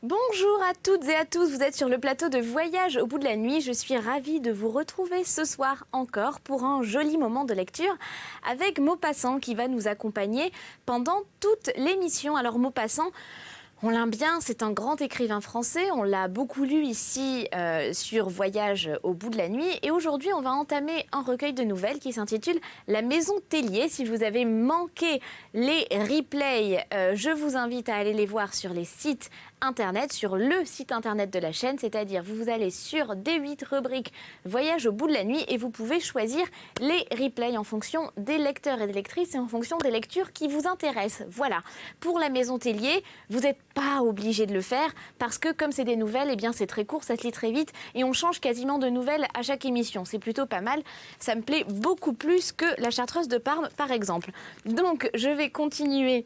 Bonjour à toutes et à tous, vous êtes sur le plateau de Voyage au bout de la nuit. Je suis ravie de vous retrouver ce soir encore pour un joli moment de lecture avec Maupassant qui va nous accompagner pendant toute l'émission. Alors Maupassant, on l'aime bien, c'est un grand écrivain français, on l'a beaucoup lu ici sur Voyage au bout de la nuit. Et aujourd'hui, on va entamer un recueil de nouvelles qui s'intitule La Maison Tellier. Si vous avez manqué les replays, je vous invite à aller les voir sur les sites internet, sur le site internet de la chaîne, c'est-à-dire vous allez sur D8 rubrique Voyage au bout de la nuit et vous pouvez choisir les replays en fonction des lecteurs et des lectrices et en fonction des lectures qui vous intéressent. Voilà. Pour La Maison Tellier, vous n'êtes pas obligé de le faire parce que comme c'est des nouvelles, eh bien c'est très court, ça se lit très vite et on change quasiment de nouvelles à chaque émission. C'est plutôt pas mal. Ça me plaît beaucoup plus que La Chartreuse de Parme, par exemple. Donc, je vais continuer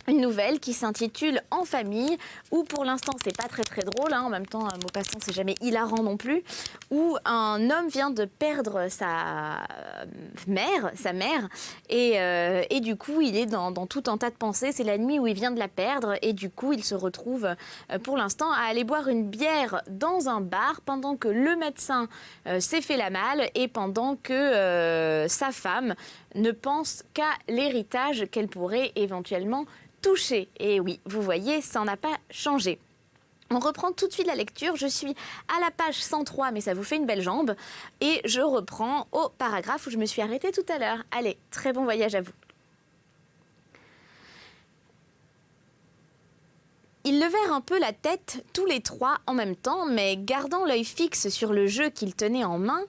une nouvelle qui s'intitule En famille, où pour l'instant c'est pas très drôle, en même temps Maupassant c'est jamais hilarant non plus, où un homme vient de perdre sa mère, et du coup il est dans tout un tas de pensées, c'est la nuit où il vient de la perdre, et du coup il se retrouve pour l'instant à aller boire une bière dans un bar pendant que le médecin s'est fait la malle et pendant que sa femme ne pense qu'à l'héritage qu'elle pourrait éventuellement touché. Et oui, vous voyez, ça n'a pas changé. On reprend tout de suite la lecture. Je suis à la page 103, mais ça vous fait une belle jambe. Et je reprends au paragraphe où je me suis arrêtée tout à l'heure. Allez, très bon voyage à vous. Ils levèrent un peu la tête, tous les trois en même temps, mais gardant l'œil fixe sur le jeu qu'ils tenaient en main.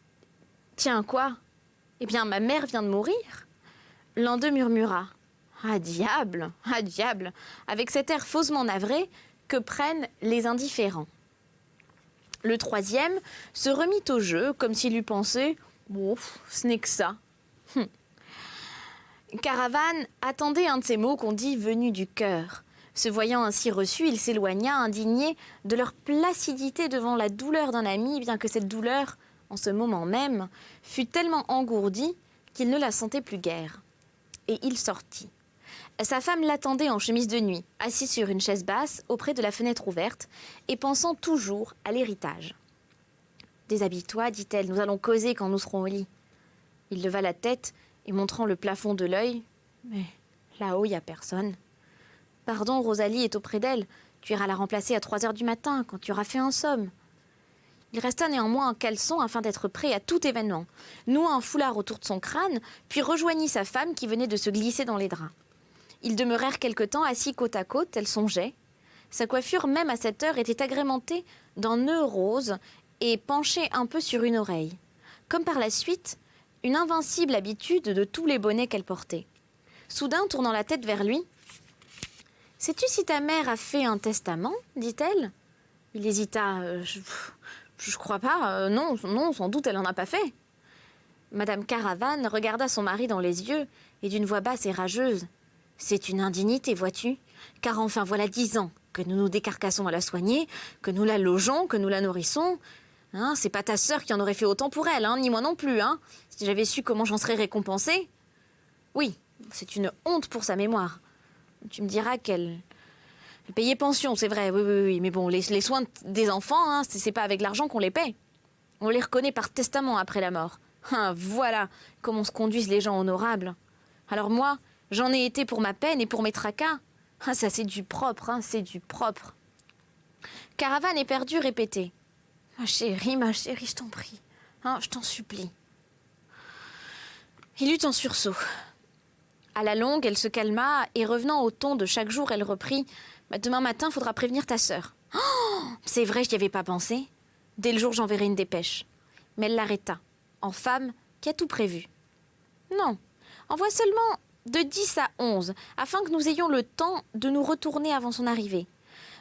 « Tiens, quoi ? Eh bien, ma mère vient de mourir ?» L'un d'eux murmura. Ah diable, avec cet air faussement navré que prennent les indifférents. Le troisième se remit au jeu, comme s'il eût pensé « Bon, ce n'est que ça. » Caravane attendait un de ces mots qu'on dit « venu du cœur ». Se voyant ainsi reçu, il s'éloigna, indigné de leur placidité devant la douleur d'un ami, bien que cette douleur, en ce moment même, fût tellement engourdie qu'il ne la sentait plus guère. Et il sortit. Sa femme l'attendait en chemise de nuit, assise sur une chaise basse auprès de la fenêtre ouverte et pensant toujours à l'héritage. « Déshabille-toi, dit-elle, nous allons causer quand nous serons au lit. » Il leva la tête et montrant le plafond de l'œil, « Mais là-haut, il n'y a personne. »« Pardon, Rosalie est auprès d'elle. Tu iras la remplacer à 3 heures du matin, quand tu auras fait un somme. » Il resta néanmoins en caleçon afin d'être prêt à tout événement, noua un foulard autour de son crâne, puis rejoignit sa femme qui venait de se glisser dans les draps. Ils demeurèrent quelque temps assis côte à côte, elle songeait. Sa coiffure, même à cette heure, était agrémentée d'un nœud rose et penchait un peu sur une oreille. Comme par la suite, une invincible habitude de tous les bonnets qu'elle portait. Soudain, tournant la tête vers lui, « Sais-tu si ta mère a fait un testament ?» dit-elle. Il hésita. Je crois pas. Non, sans doute elle n'en a pas fait. » Madame Caravane regarda son mari dans les yeux et d'une voix basse et rageuse. « C'est une indignité, vois-tu, car enfin voilà 10 ans que nous nous décarcassons à la soigner, que nous la logeons, que nous la nourrissons. C'est pas ta sœur qui en aurait fait autant pour elle, ni moi non plus. Si j'avais su comment j'en serais récompensée. Oui, c'est une honte pour sa mémoire. Tu me diras qu'elle payait pension, c'est vrai, oui, mais bon, les soins des enfants, c'est pas avec l'argent qu'on les paie. On les reconnaît par testament après la mort. Voilà comment se conduisent les gens honorables. Alors moi, j'en ai été pour ma peine et pour mes tracas. Ça, c'est du propre, c'est du propre. » Caravane éperdue répétait. Ma chérie, je t'en prie. Je t'en supplie. » Il eut un sursaut. À la longue, elle se calma et revenant au ton de chaque jour, elle reprit. Demain matin, faudra prévenir ta sœur. C'est vrai, je n'y avais pas pensé. Dès le jour, j'enverrai une dépêche. Mais elle l'arrêta, en femme qui a tout prévu. Non, envoie seulement de 10 à 11, afin que nous ayons le temps de nous retourner avant son arrivée.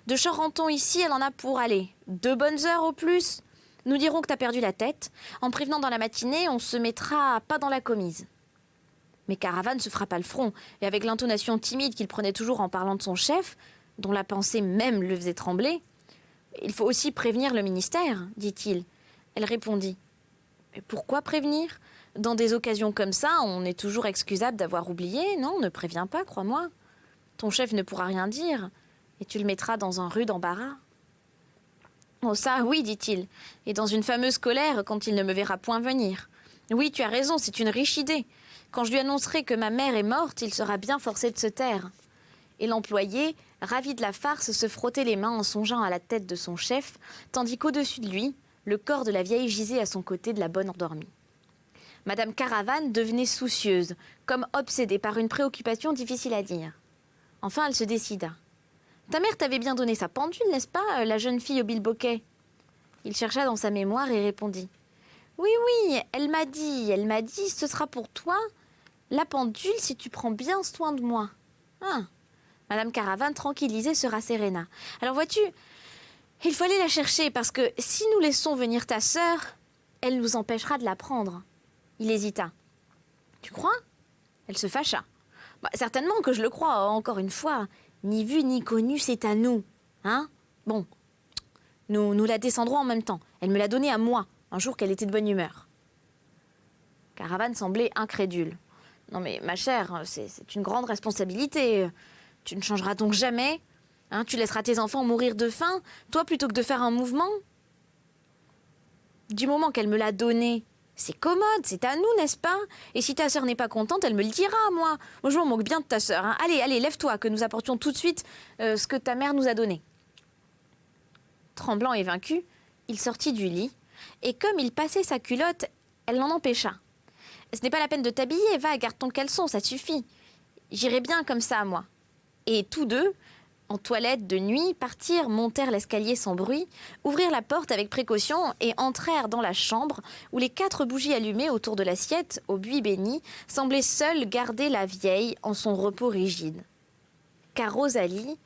De Charenton ici, elle en a pour aller 2 bonnes heures au plus. Nous dirons que t'as perdu la tête. En prévenant dans la matinée, on se mettra pas dans la commise. Mais Caravane se frappa le front, et avec l'intonation timide qu'il prenait toujours en parlant de son chef, dont la pensée même le faisait trembler, « Il faut aussi prévenir le ministère, dit-il. » Elle répondit. « Mais pourquoi prévenir ? Dans des occasions comme ça, on est toujours excusable d'avoir oublié. Non, ne préviens pas, crois-moi. Ton chef ne pourra rien dire. Et tu le mettras dans un rude embarras. Oh ça, oui, dit-il, et dans une fameuse colère quand il ne me verra point venir. Oui, tu as raison, c'est une riche idée. Quand je lui annoncerai que ma mère est morte, il sera bien forcé de se taire. Et l'employé, ravi de la farce, se frottait les mains en songeant à la tête de son chef, tandis qu'au-dessus de lui, le corps de la vieille gisait à son côté de la bonne endormie. Madame Caravane devenait soucieuse, comme obsédée par une préoccupation difficile à dire. Enfin, elle se décida. « Ta mère t'avait bien donné sa pendule, n'est-ce pas, la jeune fille au bilboquet ?» Il chercha dans sa mémoire et répondit. « Oui, oui, elle m'a dit, ce sera pour toi la pendule si tu prends bien soin de moi. » Ah. Madame Caravane, tranquillisée, se rasséréna. « Alors vois-tu, il faut aller la chercher parce que si nous laissons venir ta sœur, elle nous empêchera de la prendre. » Il hésita. « Tu crois ?» Elle se fâcha. « Certainement que je le crois, encore une fois. Ni vu ni connu, c'est à nous. Hein ? Bon, nous la descendrons en même temps. Elle me l'a donnée à moi, un jour qu'elle était de bonne humeur. » Caravane semblait incrédule. « Non mais ma chère, c'est une grande responsabilité. Tu ne changeras donc jamais ? Hein, tu laisseras tes enfants mourir de faim, toi plutôt que de faire un mouvement ? Du moment qu'elle me l'a donnée, c'est commode, c'est à nous, n'est-ce pas ? Et si ta sœur n'est pas contente, elle me le dira, moi. Moi, je m'en moque bien de ta sœur. Hein. Allez, lève-toi, que nous apportions tout de suite ce que ta mère nous a donné. » Tremblant et vaincu, il sortit du lit, et comme il passait sa culotte, elle l'en empêcha. « Ce n'est pas la peine de t'habiller, va, garde ton caleçon, ça suffit. J'irai bien comme ça, moi. » Et tous deux, en toilette de nuit, partirent, montèrent l'escalier sans bruit, ouvrirent la porte avec précaution et entrèrent dans la chambre où les 4 bougies allumées autour de l'assiette, au buis béni, semblaient seules garder la vieille en son repos rigide. Car Rosalie,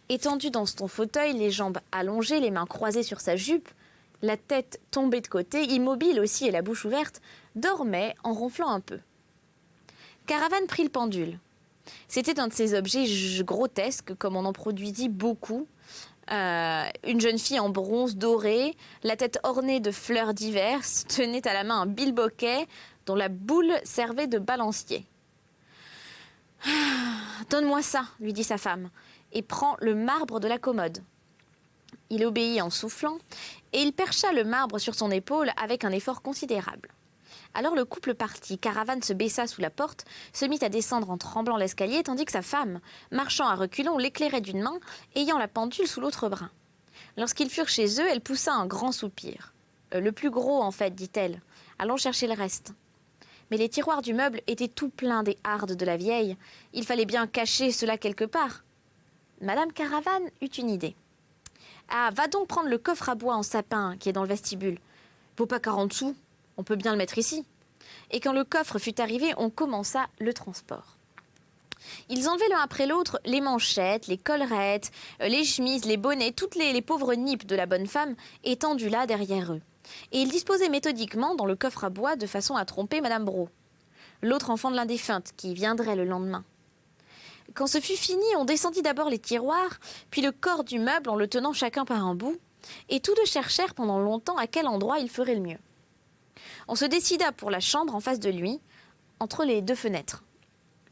étendue dans son fauteuil, les jambes allongées, les mains croisées sur sa jupe, la tête tombée de côté, immobile aussi et la bouche ouverte, dormait en ronflant un peu. Caravane prit le pendule. C'était un de ces objets grotesques, comme on en produisit beaucoup. Une jeune fille en bronze doré, la tête ornée de fleurs diverses, tenait à la main un bilboquet dont la boule servait de balancier. « Donne-moi ça, lui dit sa femme, et prends le marbre de la commode. » Il obéit en soufflant, et il percha le marbre sur son épaule avec un effort considérable. Alors le couple partit, Caravane se baissa sous la porte, se mit à descendre en tremblant l'escalier, tandis que sa femme, marchant à reculons, l'éclairait d'une main, ayant la pendule sous l'autre bras. Lorsqu'ils furent chez eux, elle poussa un grand soupir. Le plus gros, en fait, dit-elle. Allons chercher le reste. Mais les tiroirs du meuble étaient tout pleins des hardes de la vieille. Il fallait bien cacher cela quelque part. Madame Caravane eut une idée. « Ah, va donc prendre le coffre à bois en sapin qui est dans le vestibule. Vaut pas 40 sous. On peut bien le mettre ici. » Et quand le coffre fut arrivé, on commença le transport. Ils enlevaient l'un après l'autre les manchettes, les collerettes, les chemises, les bonnets, toutes les pauvres nippes de la bonne femme étendues là derrière eux. Et ils disposaient méthodiquement dans le coffre à bois de façon à tromper Madame Brault, l'autre enfant de l'un des défuntes qui viendrait le lendemain. Quand ce fut fini, on descendit d'abord les tiroirs, puis le corps du meuble en le tenant chacun par un bout, et tous deux cherchèrent pendant longtemps à quel endroit il ferait le mieux. On se décida pour la chambre en face de lui, entre les 2 fenêtres.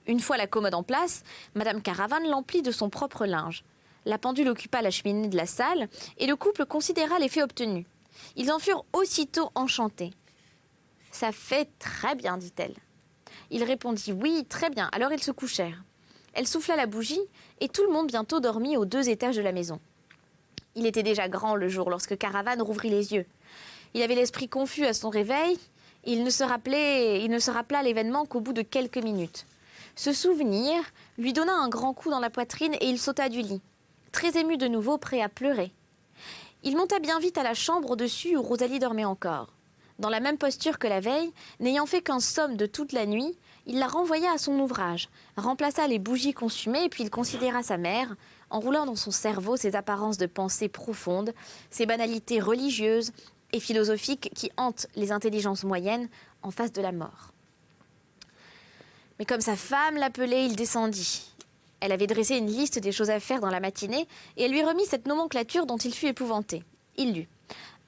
Une fois la commode en place, Madame Caravane l'emplit de son propre linge. La pendule occupa la cheminée de la salle, et le couple considéra l'effet obtenu. Ils en furent aussitôt enchantés. « Ça fait très bien, dit-elle. » Il répondit « Oui, très bien. » Alors ils se couchèrent. Elle souffla la bougie, et tout le monde bientôt dormit aux 2 étages de la maison. Il était déjà grand le jour lorsque Caravane rouvrit les yeux. Il avait l'esprit confus à son réveil, et il ne se rappela l'événement qu'au bout de quelques minutes. Ce souvenir lui donna un grand coup dans la poitrine et il sauta du lit, très ému de nouveau, prêt à pleurer. Il monta bien vite à la chambre au-dessus où Rosalie dormait encore. Dans la même posture que la veille, n'ayant fait qu'un somme de toute la nuit, il la renvoya à son ouvrage, remplaça les bougies consumées et puis il considéra sa mère, enroulant dans son cerveau ses apparences de pensée profondes, ses banalités religieuses et philosophiques qui hantent les intelligences moyennes en face de la mort. Mais comme sa femme l'appelait, il descendit. Elle avait dressé une liste des choses à faire dans la matinée et elle lui remit cette nomenclature dont il fut épouvanté. Il lut.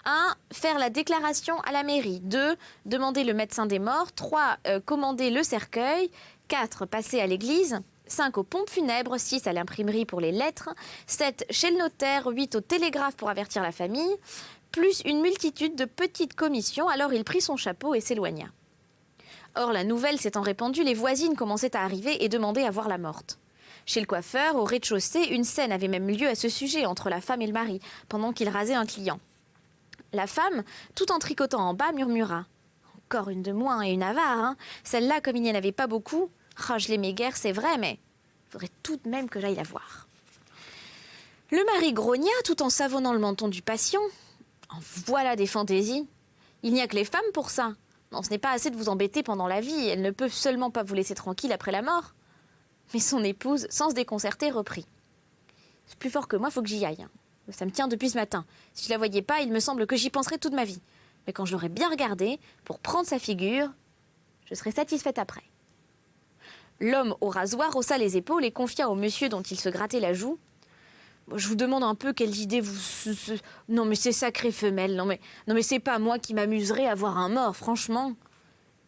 1. Faire la déclaration à la mairie. 2. Demander le médecin des morts. 3. Commander le cercueil. 4. Passer à l'église. 5 aux pompes funèbres, 6 à l'imprimerie pour les lettres, 7 chez le notaire, 8 au télégraphe pour avertir la famille, plus une multitude de petites commissions. Alors il prit son chapeau et s'éloigna. Or, la nouvelle s'étant répandue, les voisines commençaient à arriver et demandaient à voir la morte. Chez le coiffeur, au rez-de-chaussée, une scène avait même lieu à ce sujet entre la femme et le mari, pendant qu'il rasait un client. La femme, tout en tricotant en bas, murmura « Encore une de moins et une avare, hein. Celle-là, comme il n'y en avait pas beaucoup, je l'aimais guère, c'est vrai, mais il faudrait tout de même que j'aille la voir. » Le mari grogna tout en savonnant le menton du patient. « En voilà des fantaisies. Il n'y a que les femmes pour ça. Non, ce n'est pas assez de vous embêter pendant la vie, elles ne peuvent seulement pas vous laisser tranquille après la mort. » Mais son épouse, sans se déconcerter, reprit. « C'est plus fort que moi, faut que j'y aille. Ça me tient depuis ce matin. Si je la voyais pas, il me semble que j'y penserais toute ma vie. Mais quand je l'aurai bien regardée, pour prendre sa figure, je serai satisfaite après. » L'homme au rasoir haussa les épaules et confia au monsieur dont il se grattait la joue. « Je vous demande un peu quelles idées vous... Non mais c'est sacré femelle, non mais c'est pas moi qui m'amuserais à voir un mort, franchement. »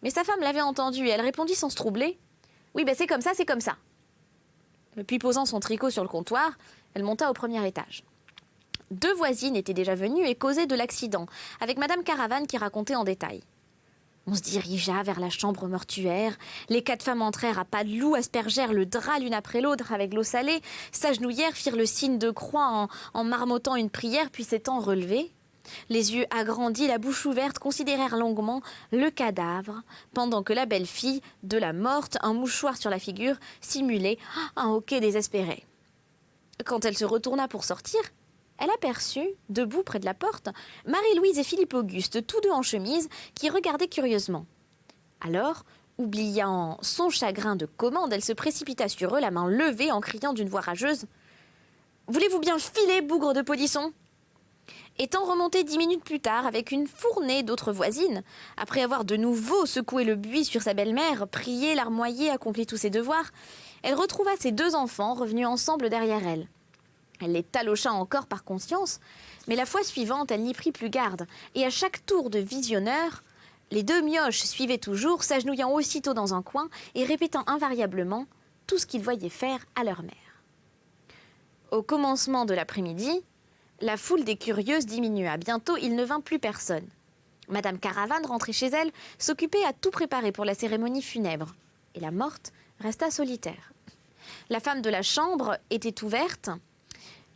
Mais sa femme l'avait entendu et elle répondit sans se troubler. « Oui, ben c'est comme ça, c'est comme ça. » Puis posant son tricot sur le comptoir, elle monta au premier étage. 2 voisines étaient déjà venues et causaient de l'accident, avec Madame Caravane qui racontait en détail. On se dirigea vers la chambre mortuaire. Les 4 femmes entrèrent à pas de loup, aspergèrent le drap l'une après l'autre avec l'eau salée, s'agenouillèrent, firent le signe de croix en marmottant une prière, puis s'étant relevées. Les yeux agrandis, la bouche ouverte, considérèrent longuement le cadavre, pendant que la belle-fille de la morte, un mouchoir sur la figure, simulait un hoquet désespéré. Quand elle se retourna pour sortir, elle aperçut, debout près de la porte, Marie-Louise et Philippe-Auguste, tous deux en chemise, qui regardaient curieusement. Alors, oubliant son chagrin de commande, elle se précipita sur eux, la main levée, en criant d'une voix rageuse « Voulez-vous bien filer, bougre de polisson ?» Étant remontée 10 minutes plus tard avec une fournée d'autres voisines, après avoir de nouveau secoué le buis sur sa belle-mère, prié, larmoyé, accompli tous ses devoirs, elle retrouva ses 2 enfants revenus ensemble derrière elle. Elle les talocha encore par conscience, mais la fois suivante, elle n'y prit plus garde, et à chaque tour de visionneur, les 2 mioches suivaient toujours, s'agenouillant aussitôt dans un coin et répétant invariablement tout ce qu'ils voyaient faire à leur mère. Au commencement de l'après-midi, la foule des curieuses diminua. Bientôt, il ne vint plus personne. Madame Caravane, rentrée chez elle, s'occupait à tout préparer pour la cérémonie funèbre, et la morte resta solitaire. La femme de la chambre était ouverte.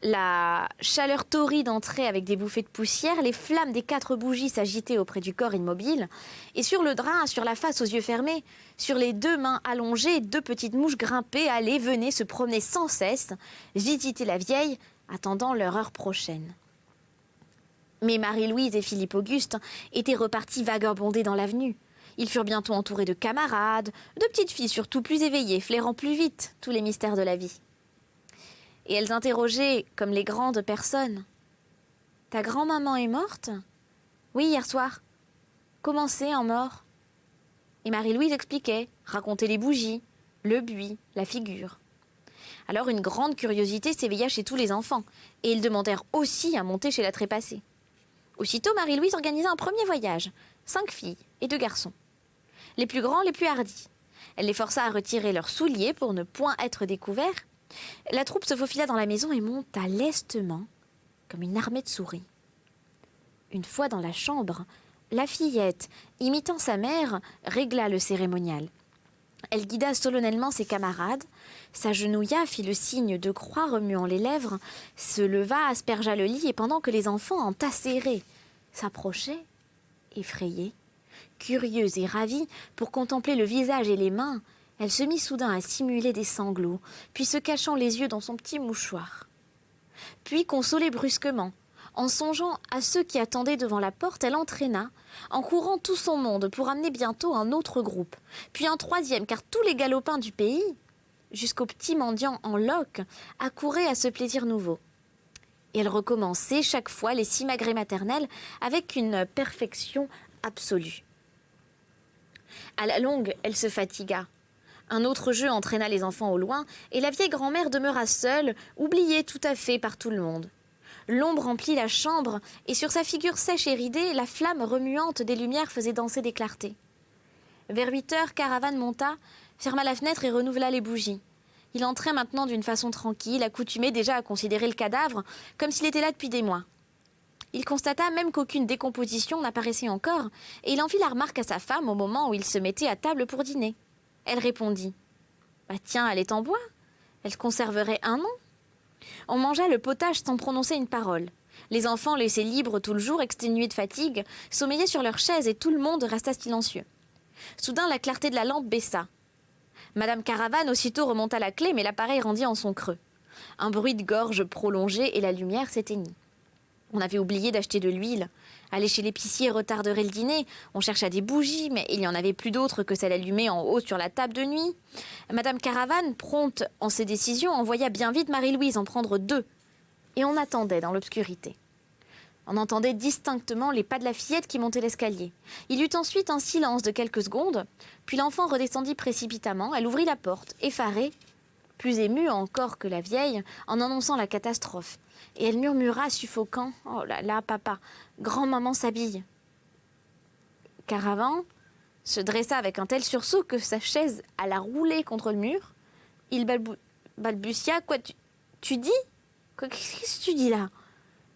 La chaleur torride entrait avec des bouffées de poussière, les flammes des 4 bougies s'agitaient auprès du corps immobile, et sur le drap, sur la face aux yeux fermés, sur les 2 mains allongées, 2 petites mouches grimpaient, allaient, venaient, se promenaient sans cesse, visiter la vieille, attendant leur heure prochaine. Mais Marie-Louise et Philippe-Auguste étaient repartis vagabonder dans l'avenue. Ils furent bientôt entourés de camarades, de petites filles surtout plus éveillées, flairant plus vite tous les mystères de la vie. Et elles interrogeaient comme les grandes personnes. « Ta grand-maman est morte ?»« Oui, hier soir. »« Comment c'est en mort ?» Et Marie-Louise expliquait, racontait les bougies, le buis, la figure. Alors une grande curiosité s'éveilla chez tous les enfants, et ils demandèrent aussi à monter chez la trépassée. Aussitôt, Marie-Louise organisa un premier voyage, 5 filles et 2 garçons. Les plus grands, les plus hardis. Elle les força à retirer leurs souliers pour ne point être découverts. La troupe se faufila dans la maison et monta lestement, comme une armée de souris. Une fois dans la chambre, la fillette, imitant sa mère, régla le cérémonial. Elle guida solennellement ses camarades, s'agenouilla, fit le signe de croix remuant les lèvres, se leva, aspergea le lit, et pendant que les enfants, entassés, s'approchaient, effrayés, curieux et ravis, pour contempler le visage et les mains, elle se mit soudain à simuler des sanglots, puis se cachant les yeux dans son petit mouchoir. Puis, consolée brusquement, en songeant à ceux qui attendaient devant la porte, elle entraîna, en courant tout son monde pour amener bientôt un autre groupe, puis un 3e, car tous les galopins du pays, jusqu'aux petits mendiants en loques, accouraient à ce plaisir nouveau. Et elle recommençait chaque fois les simagrées maternelles avec une perfection absolue. À la longue, elle se fatigua. Un autre jeu entraîna les enfants au loin, et la vieille grand-mère demeura seule, oubliée tout à fait par tout le monde. L'ombre emplit la chambre, et sur sa figure sèche et ridée, la flamme remuante des lumières faisait danser des clartés. Vers 8 heures, Caravane monta, ferma la fenêtre et renouvela les bougies. Il entrait maintenant d'une façon tranquille, accoutumé déjà à considérer le cadavre comme s'il était là depuis des mois. Il constata même qu'aucune décomposition n'apparaissait encore, et il en fit la remarque à sa femme au moment où il se mettait à table pour dîner. Elle répondit « Bah tiens, elle est en bois, elle conserverait un an ». On mangea le potage sans prononcer une parole. Les enfants, laissés libres tout le jour, exténués de fatigue, sommeillaient sur leurs chaises et tout le monde resta silencieux. Soudain, la clarté de la lampe baissa. Madame Caravane aussitôt remonta la clé, mais l'appareil rendit en son creux. Un bruit de gorge prolongé et la lumière s'éteignit. On avait oublié d'acheter de l'huile. Aller chez l'épicier retarderait le dîner. On chercha des bougies, mais il n'y en avait plus d'autres que celles allumées en haut sur la table de nuit. Madame Caravane, prompte en ses décisions, envoya bien vite Marie-Louise en prendre 2. Et on attendait dans l'obscurité. On entendait distinctement les pas de la fillette qui montait l'escalier. Il y eut ensuite un silence de quelques secondes, puis l'enfant redescendit précipitamment. Elle ouvrit la porte, effarée, plus émue encore que la vieille, en annonçant la catastrophe. Et elle murmura, suffocant, « Oh là là, papa, grand-maman s'habille !» Caravane se dressa avec un tel sursaut que sa chaise alla rouler contre le mur. Il balbutia, « Quoi, tu dis ? Qu'est-ce que tu dis là ?»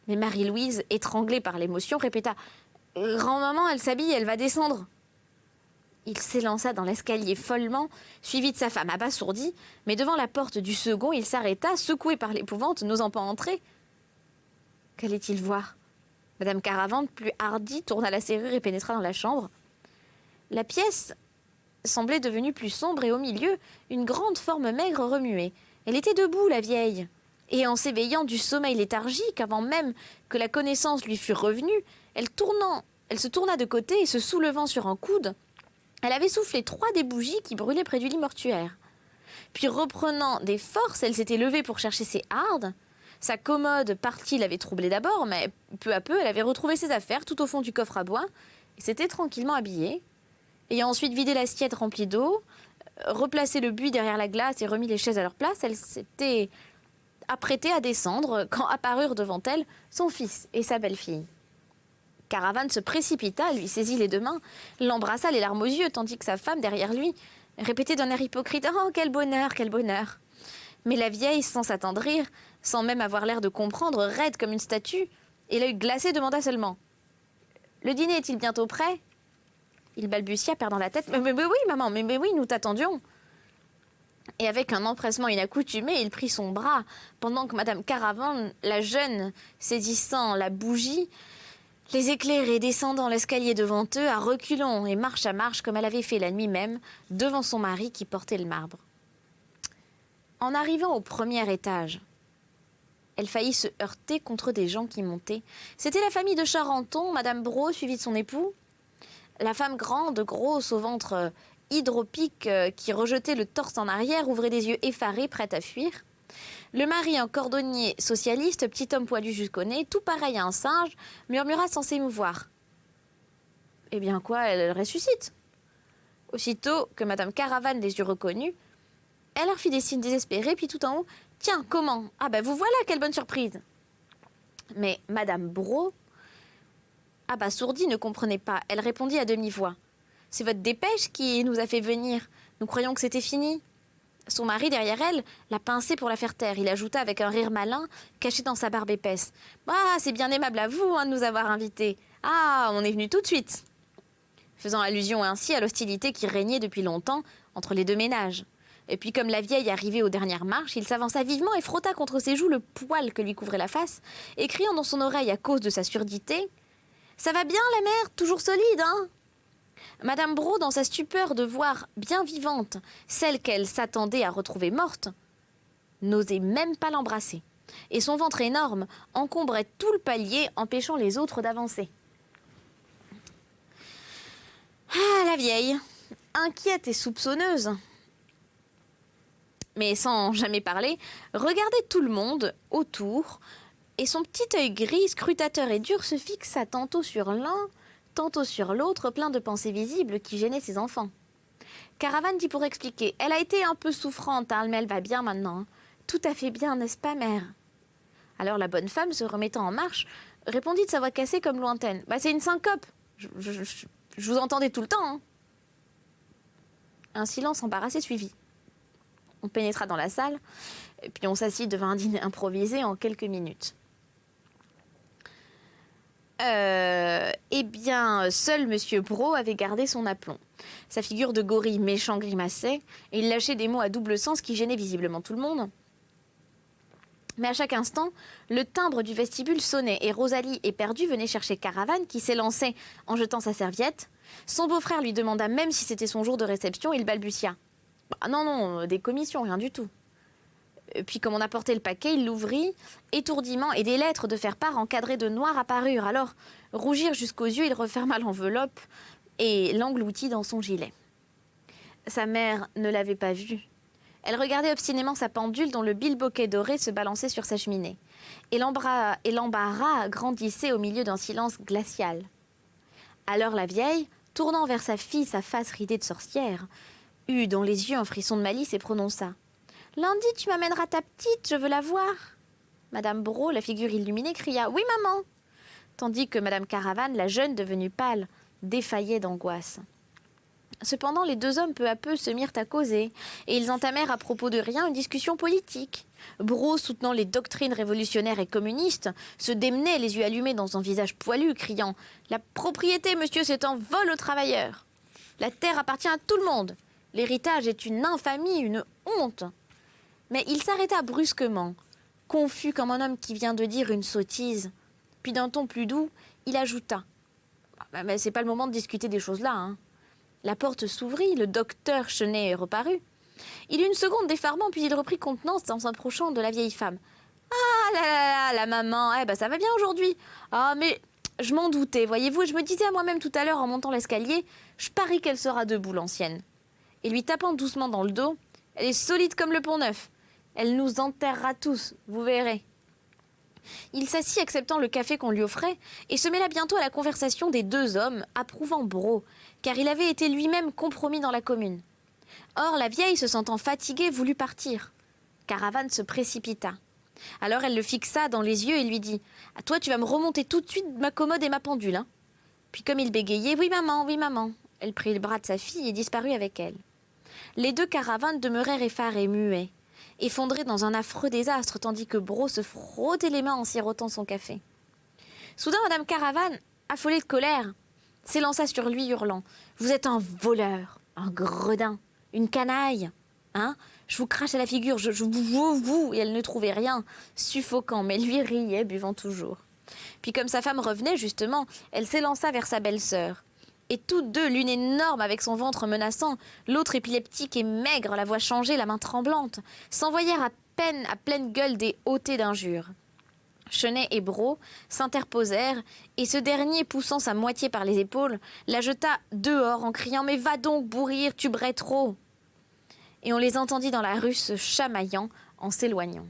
Mais Marie-Louise, étranglée par l'émotion, répéta « Grand-maman, elle s'habille, elle va descendre !» Il s'élança dans l'escalier follement, suivi de sa femme abasourdie, mais devant la porte du second, il s'arrêta, secoué par l'épouvante, n'osant pas entrer. Qu'allait-il voir ? Madame Caravane, plus hardie, tourna la serrure et pénétra dans la chambre. La pièce semblait devenue plus sombre et au milieu, une grande forme maigre remuait. Elle était debout, la vieille. Et en s'éveillant du sommeil léthargique, avant même que la connaissance lui fût revenue, elle se tourna de côté et se soulevant sur un coude, elle avait soufflé 3 des bougies qui brûlaient près du lit mortuaire. Puis reprenant des forces, elle s'était levée pour chercher ses hardes. Sa commode partie l'avait troublée d'abord, mais peu à peu, elle avait retrouvé ses affaires tout au fond du coffre à bois et s'était tranquillement habillée. Ayant ensuite vidé l'assiette remplie d'eau, replacé le buis derrière la glace et remis les chaises à leur place, elle s'était apprêtée à descendre quand apparurent devant elle son fils et sa belle-fille. Caravane se précipita, lui saisit les 2 mains, l'embrassa les larmes aux yeux, tandis que sa femme, derrière lui, répétait d'un air hypocrite « Oh, quel bonheur, quel bonheur !» Mais la vieille, sans s'attendrir, sans même avoir l'air de comprendre, raide comme une statue, et l'œil glacé, demanda seulement « Le dîner est-il bientôt prêt ?» Il balbutia, perdant la tête « mais oui, maman, mais oui, nous t'attendions !» Et avec un empressement inaccoutumé, il prit son bras, pendant que Madame Caravane, la jeune, saisissant la bougie, les éclairait, descendant l'escalier devant eux, à reculons et marche à marche, comme elle avait fait la nuit même, devant son mari qui portait le marbre. En arrivant au premier étage, elle faillit se heurter contre des gens qui montaient. C'était la famille de Charenton, Madame Brault, suivie de son époux. La femme grande, grosse, au ventre hydropique, qui rejetait le torse en arrière, ouvrait des yeux effarés, prête à fuir. Le mari, un cordonnier socialiste, petit homme poilu jusqu'au nez, tout pareil à un singe, murmura sans s'émouvoir. « Eh bien quoi, elle ressuscite !» Aussitôt que Madame Caravane les eut reconnus, elle leur fit des signes désespérés, puis tout en haut, « Tiens, comment ? Ah ben vous voilà, quelle bonne surprise !» Mais Madame Brault, abasourdie, ne comprenait pas. Elle répondit à demi-voix. « C'est votre dépêche qui nous a fait venir. Nous croyions que c'était fini. » Son mari, derrière elle, la pinçait pour la faire taire. Il ajouta avec un rire malin, caché dans sa barbe épaisse. « Ah, c'est bien aimable à vous de nous avoir invités. Ah, on est venu tout de suite !» Faisant allusion ainsi à l'hostilité qui régnait depuis longtemps entre les 2 ménages. Et puis, comme la vieille arrivait aux dernières marches, il s'avança vivement et frotta contre ses joues le poil que lui couvrait la face, et criant dans son oreille à cause de sa surdité « Ça va bien, la mère, toujours solide, hein ?» Madame Brault, dans sa stupeur de voir bien vivante celle qu'elle s'attendait à retrouver morte, n'osait même pas l'embrasser. Et son ventre énorme encombrait tout le palier, empêchant les autres d'avancer. Ah, la vieille, inquiète et soupçonneuse, mais sans jamais parler, regardait tout le monde autour, et son petit œil gris, scrutateur et dur, se fixa tantôt sur l'un, tantôt sur l'autre, plein de pensées visibles qui gênaient ses enfants. Caravane dit pour expliquer. « Elle a été un peu souffrante, hein, mais elle va bien maintenant. Tout à fait bien, n'est-ce pas, mère ?» Alors la bonne femme, se remettant en marche, répondit de sa voix cassée comme lointaine. « Bah, c'est une syncope. Je vous entendais tout le temps. Hein. » Un silence embarrassé suivit. On pénétra dans la salle, et puis on s'assit devant un dîner improvisé en quelques minutes. Eh bien, seul Monsieur Braud avait gardé son aplomb. Sa figure de gorille méchant grimaçait, et il lâchait des mots à double sens qui gênaient visiblement tout le monde. Mais à chaque instant, le timbre du vestibule sonnait et Rosalie, éperdue, venait chercher Caravane qui s'élançait en jetant sa serviette. Son beau-frère lui demanda même si c'était son jour de réception. Il balbutia. Bah non, des commissions, rien du tout. Puis comme on apportait le paquet, il l'ouvrit étourdiment et des lettres de faire-part encadrées de noir apparurent. Alors, rougir jusqu'aux yeux, il referma l'enveloppe et l'engloutit dans son gilet. Sa mère ne l'avait pas vu. Elle regardait obstinément sa pendule dont le bilboquet doré se balançait sur sa cheminée. Et l'embarras grandissait au milieu d'un silence glacial. Alors la vieille, tournant vers sa fille sa face ridée de sorcière, eut dans les yeux un frisson de malice et prononça « Lundi, tu m'amèneras ta petite, je veux la voir !» Madame Braud, la figure illuminée, cria « Oui, maman !» Tandis que Madame Caravane, la jeune devenue pâle, défaillait d'angoisse. Cependant, les deux hommes peu à peu se mirent à causer, et ils entamèrent à propos de rien une discussion politique. Braud, soutenant les doctrines révolutionnaires et communistes, se démenait les yeux allumés dans son visage poilu, criant « La propriété, monsieur, c'est un vol aux travailleurs. La terre appartient à tout le monde. L'héritage est une infamie, une honte. » Mais il s'arrêta brusquement, confus comme un homme qui vient de dire une sottise. Puis d'un ton plus doux, il ajouta « Mais c'est pas le moment de discuter des choses là, hein. » La porte s'ouvrit, le docteur Chenet reparut. Il eut une seconde d'effarement, puis il reprit contenance en s'approchant de la vieille femme. « Ah là là, la maman, ça va bien aujourd'hui. Ah, mais je m'en doutais, voyez-vous, je me disais à moi-même tout à l'heure en montant l'escalier, je parie qu'elle sera debout, l'ancienne. » Et lui tapant doucement dans le dos, « Elle est solide comme le pont neuf. Elle nous enterrera tous, vous verrez. » Il s'assit, acceptant le café qu'on lui offrait, et se mêla bientôt à la conversation des deux hommes, approuvant Braud, car il avait été lui-même compromis dans la commune. Or, la vieille, se sentant fatiguée, voulut partir. Caravane se précipita. Alors elle le fixa dans les yeux et lui dit « Toi, tu vas me remonter tout de suite ma commode et ma pendule, hein ?» Puis comme il bégayait « Oui, maman, oui, maman !» Elle prit le bras de sa fille et disparut avec elle. Les deux Caravanes demeurèrent effarés, muets, effondrés dans un affreux désastre, tandis que Braud se frottait les mains en sirotant son café. Soudain, Madame Caravane, affolée de colère, s'élança sur lui, hurlant « Vous êtes un voleur, un gredin, une canaille, hein ? Je vous crache à la figure, je vous... » Et elle ne trouvait rien, suffocant, mais lui riait, buvant toujours. Puis comme sa femme revenait, justement, elle s'élança vers sa belle-sœur. Et toutes deux, l'une énorme avec son ventre menaçant, l'autre épileptique et maigre, la voix changée, la main tremblante, s'envoyèrent à peine à pleine gueule des hottées d'injures. Chenet et Braud s'interposèrent, et ce dernier, poussant sa moitié par les épaules, la jeta dehors en criant « Mais va donc bourrir, tu brais trop !» Et on les entendit dans la rue se chamaillant en s'éloignant.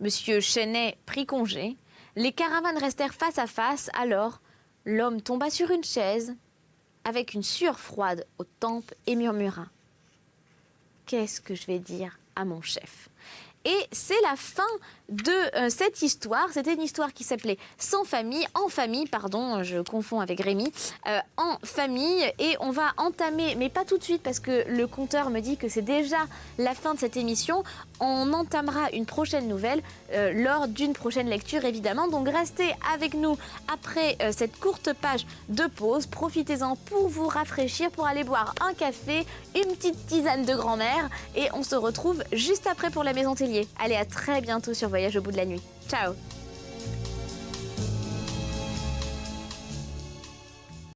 Monsieur Chenet prit congé, les Caravanes restèrent face à face, alors l'homme tomba sur une chaise, avec une sueur froide aux tempes, et murmura « Qu'est-ce que je vais dire à mon chef ?» Et c'est la fin de cette histoire. C'était une histoire qui s'appelait Sans famille, en famille, pardon, je confonds avec Rémi, en famille. Et on va entamer, mais pas tout de suite parce que le compteur me dit que c'est déjà la fin de cette émission. On entamera une prochaine nouvelle lors d'une prochaine lecture, évidemment. Donc restez avec nous après cette courte page de pause. Profitez-en pour vous rafraîchir, pour aller boire un café, une petite tisane de grand-mère. Et on se retrouve juste après pour la Maison Tellier. Allez, à très bientôt sur Voyage au bout de la nuit. Ciao!